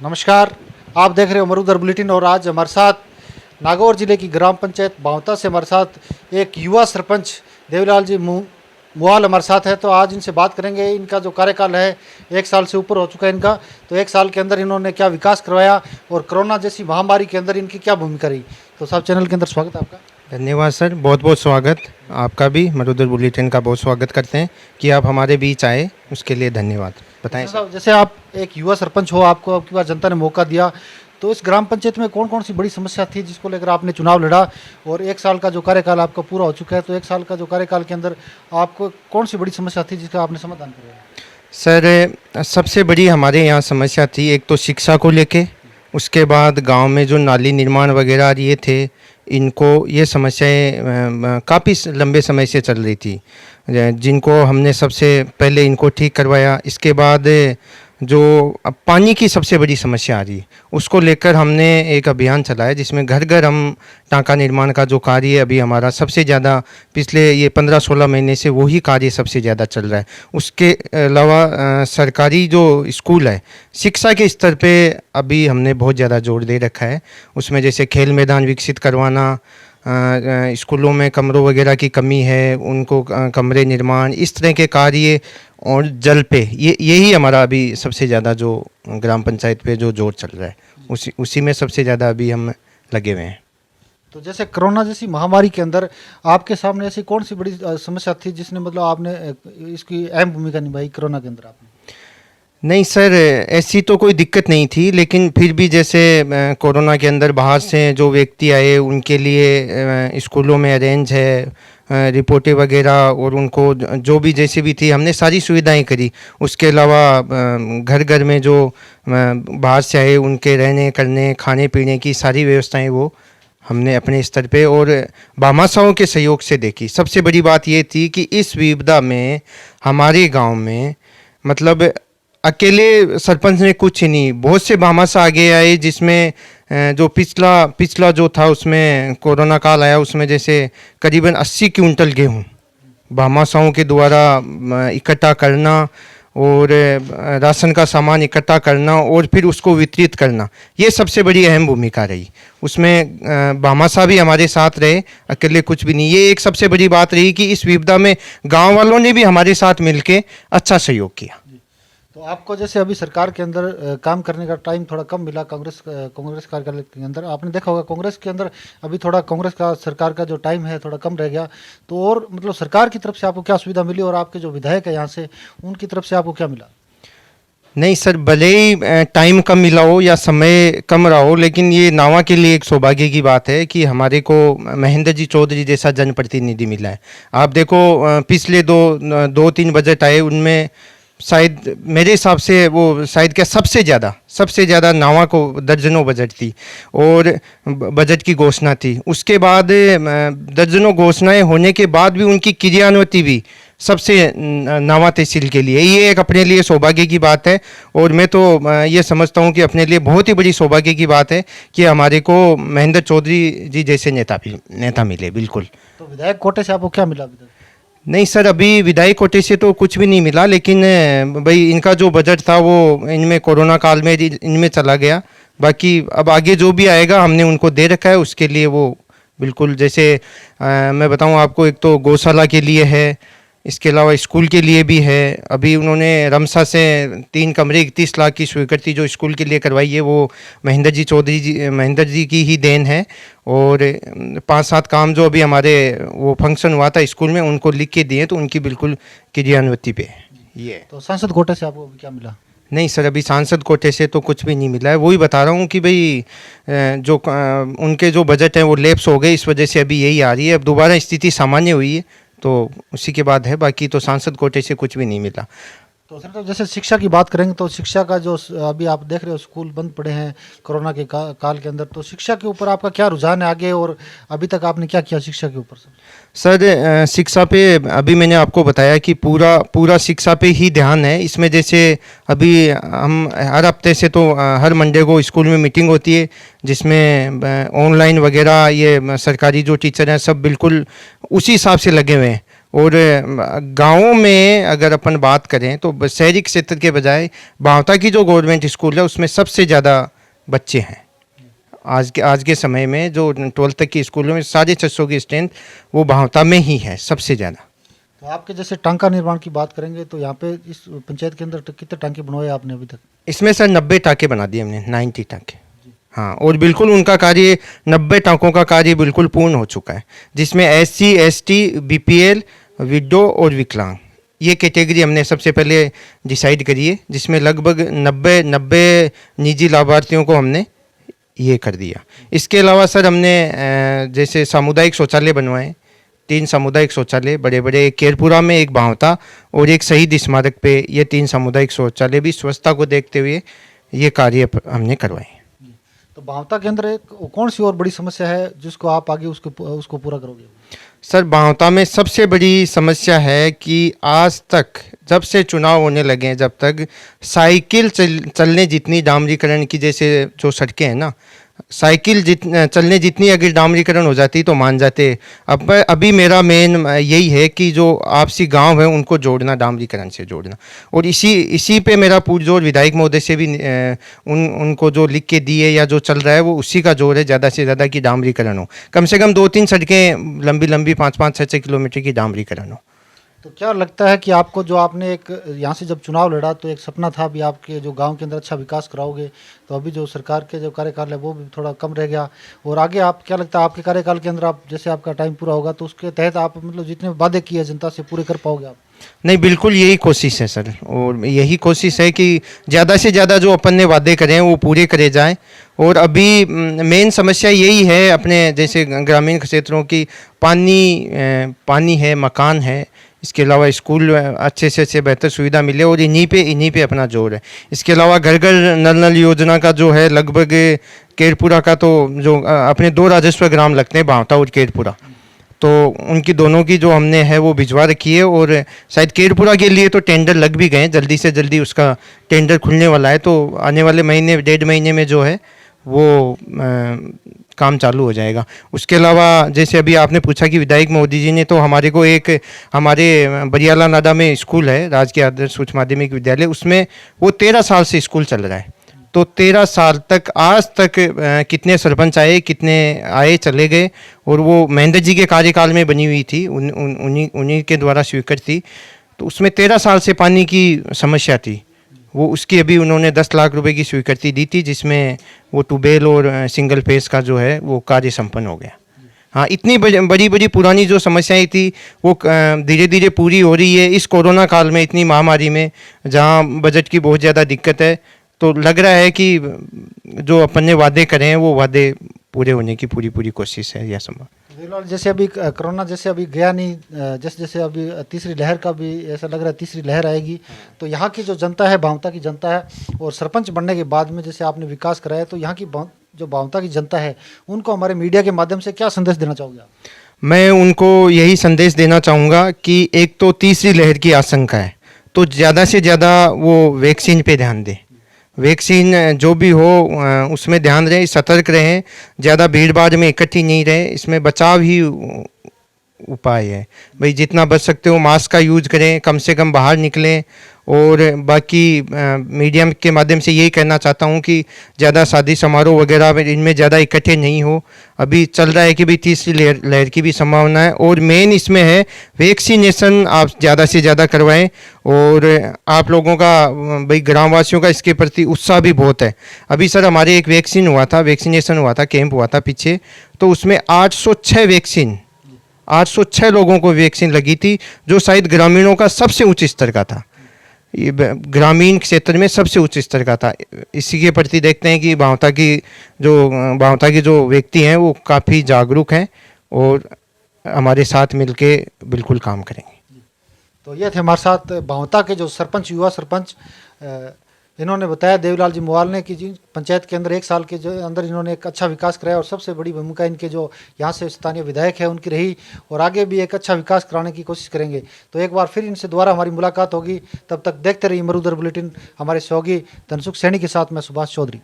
नमस्कार। आप देख रहे हो मरुधर बुलेटिन और आज हमारे साथ नागौर जिले की ग्राम पंचायत बावता से हमारे साथ एक युवा सरपंच देवीलाल जी मुआल हमारे साथ है। तो आज इनसे बात करेंगे। इनका जो कार्यकाल है 1 साल से ऊपर हो चुका है इनका। तो 1 साल के अंदर इन्होंने क्या विकास करवाया और कोरोना जैसी महामारी के अंदर इनकी क्या भूमिका रही। तो साहब चैनल के अंदर स्वागत है आपका। धन्यवाद सर, बहुत बहुत स्वागत। आपका भी मरुधर बुलेटिन का बहुत स्वागत करते हैं कि आप हमारे बीच आए, उसके लिए धन्यवाद। बताएं सर। साहब जैसे आप एक युवा सरपंच हो, आपको आपकी बार जनता ने मौका दिया, तो इस ग्राम पंचायत में कौन कौन सी बड़ी समस्या थी जिसको लेकर आपने चुनाव लड़ा और 1 साल का जो कार्यकाल आपका पूरा हो चुका है, तो 1 साल का जो कार्यकाल के अंदर आपको कौन सी बड़ी समस्या थी जिसका आपने समाधान करवाया। सर, सबसे बड़ी हमारे यहाँ समस्या थी, एक तो शिक्षा को लेके, उसके बाद गांव में जो नाली निर्माण वगैरह ये थे, इनको ये समस्याएं काफ़ी लंबे समय से चल रही थी, जिनको हमने सबसे पहले इनको ठीक करवाया। इसके बाद जो अब पानी की सबसे बड़ी समस्या आ रही है, उसको लेकर हमने एक अभियान चलाया जिसमें घर घर हम टाँका निर्माण का जो कार्य है अभी हमारा सबसे ज़्यादा पिछले ये 15-16 महीने से वही कार्य सबसे ज़्यादा चल रहा है। उसके अलावा सरकारी जो स्कूल है, शिक्षा के स्तर पे अभी हमने बहुत ज़्यादा जोर दे रखा है। उसमें जैसे खेल मैदान विकसित करवाना, स्कूलों में कमरों वगैरह की कमी है, उनको कमरे निर्माण, इस तरह के कार्य, और जल पे यही हमारा अभी सबसे ज़्यादा जो ग्राम पंचायत पे जो जोर चल रहा है, उसी में सबसे ज़्यादा अभी हम लगे हुए हैं। तो जैसे कोरोना जैसी महामारी के अंदर आपके सामने ऐसी कौन सी बड़ी समस्या थी जिसने मतलब आपने इसकी अहम भूमिका निभाई कोरोना के अंदर आपने। नहीं सर, ऐसी तो कोई दिक्कत नहीं थी, लेकिन फिर भी जैसे कोरोना के अंदर बाहर से जो व्यक्ति आए उनके लिए स्कूलों में अरेंज है रिपोर्टें वगैरह, और उनको जो भी जैसे भी थी हमने सारी सुविधाएं करी। उसके अलावा घर घर में जो बाहर से आए उनके रहने करने खाने पीने की सारी व्यवस्थाएं वो हमने अपने स्तर पे और भामाशाहों के सहयोग से देखी। सबसे बड़ी बात ये थी कि इस विपदा में हमारे गांव में मतलब अकेले सरपंच ने कुछ ही नहीं, बहुत से भामाशाह आगे आए, जिसमें जो पिछला जो था उसमें कोरोना काल आया, उसमें जैसे करीबन 80 क्विंटल गेहूँ भामाशाहों के द्वारा इकट्ठा करना और राशन का सामान इकट्ठा करना और फिर उसको वितरित करना, ये सबसे बड़ी अहम भूमिका रही। उसमें भामाशाह भी हमारे साथ रहे, अकेले कुछ भी नहीं। ये एक सबसे बड़ी बात रही कि इस विपदा में गांव वालों ने भी हमारे साथ मिलके अच्छा सहयोग किया। तो आपको जैसे अभी सरकार के अंदर काम करने का टाइम थोड़ा कम मिला, कांग्रेस कार्यालय के अंदर आपने देखा होगा कांग्रेस के अंदर अभी थोड़ा कांग्रेस का सरकार का जो टाइम है थोड़ा कम रह गया। तो और मतलब सरकार की तरफ से आपको क्या सुविधा मिली और आपके जो विधायक है यहाँ से उनकी तरफ से आपको क्या मिला। नहीं सर, भले ही टाइम कम मिला हो या समय कम रहा हो, लेकिन ये नावा के लिए एक सौभाग्य की बात है कि हमारे को महेंद्र जी चौधरी जैसा जनप्रतिनिधि मिला है। आप देखो पिछले दो तीन बजट आए, उनमें शायद मेरे हिसाब से वो शायद क्या सबसे ज़्यादा नावा को दर्जनों बजट थी और बजट की घोषणा थी। उसके बाद दर्जनों घोषणाएं होने के बाद भी उनकी क्रियान्वति भी सबसे नावा तहसील के लिए, ये एक अपने लिए सौभाग्य की बात है। और मैं तो ये समझता हूँ कि अपने लिए बहुत ही बड़ी सौभाग्य की बात है कि हमारे को महेंद्र चौधरी जी जैसे नेता मिले। बिल्कुल। तो विधायक कोटे से आपको क्या मिला। नहीं सर, अभी विधायक कोटे से तो कुछ भी नहीं मिला, लेकिन भाई इनका जो बजट था वो इनमें कोरोना काल में इनमें चला गया। बाकी अब आगे जो भी आएगा हमने उनको दे रखा है, उसके लिए वो बिल्कुल जैसे मैं बताऊं आपको, एक तो गौशाला के लिए है, इसके अलावा स्कूल के लिए भी है। अभी उन्होंने रमसा से 3 कमरे 31 लाख की स्वीकृति जो स्कूल के लिए करवाई है, वो महेंद्र जी की ही देन है। और 5-7 काम जो अभी हमारे वो फंक्शन हुआ था स्कूल में, उनको लिख के दिए, तो उनकी बिल्कुल क्रियान्वति पे ये। तो सांसद कोटे से आपको क्या मिला। नहीं सर, अभी सांसद कोटे से तो कुछ भी नहीं मिला है। वही बता रहा हूँ कि भाई जो उनके जो बजट हैं वो लैप्स हो गए, इस वजह से अभी यही आ रही है। अब दोबारा स्थिति सामान्य हुई है तो उसी के बाद है, बाकी तो सांसद कोटे से कुछ भी नहीं मिला। तो सर, तो जैसे शिक्षा की बात करेंगे तो शिक्षा का जो अभी आप देख रहे हो स्कूल बंद पड़े हैं कोरोना के काल के अंदर, तो शिक्षा के ऊपर आपका क्या रुझान है आगे और अभी तक आपने क्या किया शिक्षा के ऊपर। सर, शिक्षा पे अभी मैंने आपको बताया कि पूरा शिक्षा पे ही ध्यान है। इसमें जैसे अभी हम हर हफ्ते से तो हर मंडे को स्कूल में मीटिंग होती है, जिसमें ऑनलाइन वगैरह ये सरकारी जो टीचर हैं सब बिल्कुल उसी हिसाब से लगे हुए हैं। और गांवों में अगर अपन बात करें तो शहरी क्षेत्र के बजाय बावता की जो गवर्नमेंट स्कूल है उसमें सबसे ज़्यादा बच्चे हैं। आज के समय में जो 12th तक की स्कूलों में 650 की स्ट्रेंथ वो बावता में ही है सबसे ज़्यादा। तो आपके जैसे टांका निर्माण की बात करेंगे तो यहाँ पे इस पंचायत के अंदर कितने टांके बनवाए आपने अभी तक? इसमें सर 90 टाँके बना दिए हमने, 90 टाँके। हाँ, और बिल्कुल उनका कार्य 90 टाँकों का कार्य बिल्कुल पूर्ण हो चुका है, जिसमें SC ST BPL विडो और विकलांग ये कैटेगरी हमने सबसे पहले डिसाइड करी है, जिसमें लगभग 90 निजी लाभार्थियों को हमने ये कर दिया। इसके अलावा सर हमने जैसे सामुदायिक शौचालय बनवाए, 3 सामुदायिक शौचालय बड़े बड़े, एक केरपुरा में, एक बावता और एक शहीद स्मारक पे, ये 3 सामुदायिक शौचालय भी स्वच्छता को देखते हुए ये कार्य हमने करवाए। तो बावता के अंदर एक कौन सी और बड़ी समस्या है जिसको आप आगे उसको पूरा करोगे? सर बावता में सबसे बड़ी समस्या है कि आज तक जब से चुनाव होने लगे हैं, जब तक साइकिल चलने जितनी डामरीकरण की जैसे जो सड़कें हैं ना, साइकिल चलने जितनी अगर डामरीकरण हो जाती तो मान जाते। अब अभी मेरा मेन यही है कि जो आपसी गांव है उनको जोड़ना, डामरीकरण से जोड़ना, और इसी पे मेरा पुरजोर विधायक महोदय से भी उनको जो लिख के दिए या जो चल रहा है वो उसी का जोर है ज़्यादा से ज़्यादा कि डामरीकरण हो, कम से कम 2-3 सड़कें लंबी लंबी 5-5 6-6 किलोमीटर की डामरीकरण हो। तो क्या लगता है कि आपको जो आपने एक यहाँ से जब चुनाव लड़ा तो एक सपना था भी आपके जो गांव के अंदर अच्छा विकास कराओगे, तो अभी जो सरकार के जो कार्यकाल है वो भी थोड़ा कम रह गया, और आगे आप क्या लगता है आपके कार्यकाल के अंदर आप जैसे आपका टाइम पूरा होगा तो उसके तहत आप मतलब जितने वादे किए जनता से पूरे कर पाओगे आप? नहीं, बिल्कुल यही कोशिश है सर, और यही कोशिश है कि ज़्यादा से ज़्यादा जो अपन ने वादे करे हैं वो पूरे करे जाएं। और अभी मेन समस्या यही है अपने जैसे ग्रामीण क्षेत्रों की, पानी है, मकान है, इसके अलावा स्कूल अच्छे से अच्छे बेहतर सुविधा मिले, और इन्हीं पे अपना जोर है। इसके अलावा घर घर नल योजना का जो है लगभग केरपुरा का तो जो अपने 2 राजस्व ग्राम लगते हैं, बावता और केरपुरा, तो उनकी दोनों की जो हमने है वो भिजवा रखी है, और शायद केरपुरा के लिए तो टेंडर लग भी गए, जल्दी से जल्दी उसका टेंडर खुलने वाला है, तो आने वाले महीने 1.5 महीने में जो है वो काम चालू हो जाएगा। उसके अलावा जैसे अभी आपने पूछा कि विधायक मोदी जी ने, तो हमारे को एक हमारे बरियाला नाडा में स्कूल है, राजकीय आदर्श उच्च माध्यमिक विद्यालय, उसमें वो 13 साल से स्कूल चल रहा है। तो 13 साल तक आज तक कितने सरपंच आए, कितने आए चले गए, और वो महेंद्र जी के कार्यकाल में बनी हुई थी, उन्हीं के द्वारा स्वीकृत थी। तो उसमें 13 साल से पानी की समस्या थी, वो उसकी अभी उन्होंने 10 लाख रुपए की स्वीकृति दी थी, जिसमें वो ट्यूबवेल और सिंगल फेस का जो है वो कार्य संपन्न हो गया। हाँ, इतनी बड़ी पुरानी जो समस्याएं थी वो धीरे धीरे पूरी हो रही है इस कोरोना काल में, इतनी महामारी में जहाँ बजट की बहुत ज़्यादा दिक्कत है। तो लग रहा है कि जो अपन ने वादे करे हैं वो वादे पूरे होने की पूरी कोशिश है यह संभव। देवलाल, जैसे अभी कोरोना जैसे अभी गया नहीं, जैसे अभी तीसरी लहर का भी ऐसा लग रहा है तीसरी लहर आएगी, तो यहाँ की जो जनता है, बावता की जनता है, और सरपंच बनने के बाद में जैसे आपने विकास कराया, तो यहाँ की जो बावता की जनता है उनको हमारे मीडिया के माध्यम से क्या संदेश देना चाहोगे आप? मैं उनको यही संदेश देना चाहूँगा कि एक तो तीसरी लहर की आशंका है, तो ज़्यादा से ज़्यादा वो वैक्सीन पे ध्यान दें, वैक्सीन जो भी हो उसमें ध्यान रहे, सतर्क रहें, ज़्यादा भीड़ भाड़ में इकट्ठी नहीं रहे, इसमें बचाव ही उपाय है। भाई जितना बच सकते हो मास्क का यूज करें, कम से कम बाहर निकलें, और बाकी मीडियम के माध्यम से यही कहना चाहता हूँ कि ज़्यादा शादी समारोह वगैरह इनमें ज़्यादा इकट्ठे नहीं हो। अभी चल रहा है कि भाई तीसरी लहर की भी संभावना है, और मेन इसमें है वैक्सीनेशन आप ज़्यादा से ज़्यादा करवाएं, और आप लोगों का भाई ग्रामवासियों का इसके प्रति उत्साह भी बहुत है। अभी सर हमारे एक वैक्सीनेशन हुआ था, कैंप हुआ था पीछे, तो उसमें 806 लोगों को वैक्सीन लगी थी, जो शायद ग्रामीणों का सबसे उच्च स्तर का था, ये ग्रामीण क्षेत्र में सबसे उच्च स्तर का था। इसी के प्रति देखते हैं कि बावता की जो व्यक्ति हैं वो काफ़ी जागरूक हैं और हमारे साथ मिलके बिल्कुल काम करेंगे। तो ये थे हमारे साथ बावता के जो सरपंच, युवा सरपंच, इन्होंने बताया देवलाल जी मुवाल ने कि जी पंचायत के अंदर 1 साल के जो अंदर इन्होंने एक अच्छा विकास कराया, और सबसे बड़ी भूमिका इनके जो यहाँ से स्थानीय विधायक है उनकी रही, और आगे भी एक अच्छा विकास कराने की कोशिश करेंगे। तो एक बार फिर इनसे दोबारा हमारी मुलाकात होगी, तब तक देखते रहिए मरुधर बुलेटिन। हमारे सहयोगी धनसुख सैनी के साथ मैं सुभाष चौधरी।